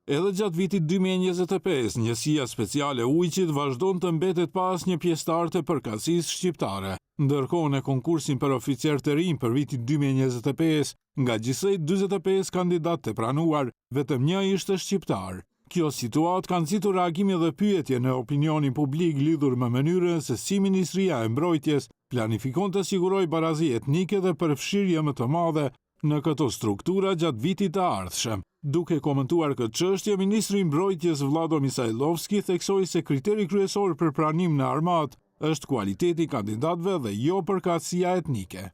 Edhe gjatë vitit 2025, njësia speciale Ujqit vazhdon të mbetet pas një pjesëtar të përkatësisë shqiptare. Ndërkohë në konkursin për oficer të rinj për vitin 2025, nga gjithsej 45 kandidat të pranuar, vetëm një ishte shqiptar. Kjo situatë ka nxitur reagime dhe pyetje në opinionin publik lidhur me mënyrën se si Ministria e Mbrojtjes planifikon të sigurojë barazi etnike dhe përfshirje më të madhe në këto struktura gjatë vitit të ardhshëm. Duke komentuar këtë çështje, Ministri i Mbrojtjes Vlado Misajlovski theksoi se kriteri kryesor për pranim në armat është kualiteti i kandidatëve dhe jo përkatësia etnike.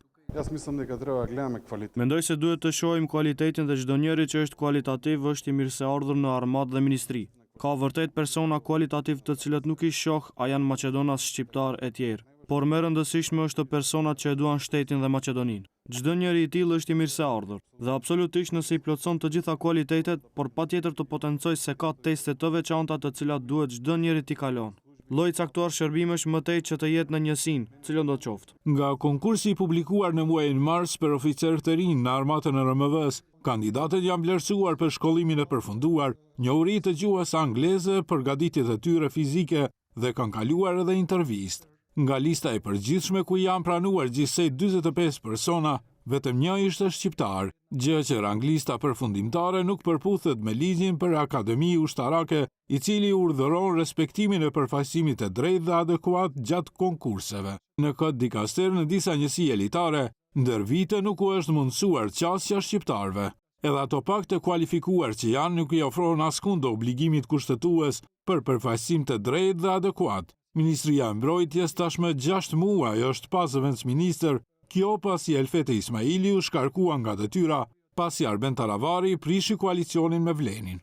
Mendoj se duhet të shohim kualitetin dhe çdo njeri që është kualitativ është i mirëseardhur në armat dhe ministri. Ka vërtet persona kualitativ të cilët nuk i shoh, a janë Maqedonas, shqiptar e tjerë. Por më rëndësishme është personat që e duan shtetin dhe Maqedoninë. Çdo njeri i tillë është i mirëseardhur dhe absolutisht nëse i plotson të gjitha kualitetet, por patjetër të potencoj se ka teste të veçanta të cilat duhet çdo njeri t'i kalon. Lloji caktuar shërbimesh më tej që të jetë në njësinë, cilën do të qoftë. Nga konkursi i publikuar në muajin mars për oficer të rinj në armatën e RMV-s, kandidatët janë vlerësuar për shkollimin e përfunduar, njohuri të gjuhës angleze, përgatitjet e tyre fizike dhe kanë kaluar edhe intervistë. Nga lista e përgjithshme ku janë pranuar gjithsej 45 persona, vetëm një ishte shqiptar, gjë që ranglista përfundimtare nuk përputhet me ligjin për Akademi Ushtarake, i cili urdhëron respektimin e përfaqësimit të drejtë dhe adekuat gjatë konkurseve. Në këtë dikaster në disa njësi elitare, ndër vite nuk u është mundësuar qasja shqiptarve. Edhe ato pak të kualifikuar që janë nuk i ofron askund obligimit kushtetues për përfaqësim të drejtë dhe adekuat. Ministria e Mbrojtjes tashmë 6 muaj është pas zëvendësministër, kjo pasi Elfete Ismaili u shkarkua nga detyra, pasi Arben Taravari prishi koalicionin me Vlenin.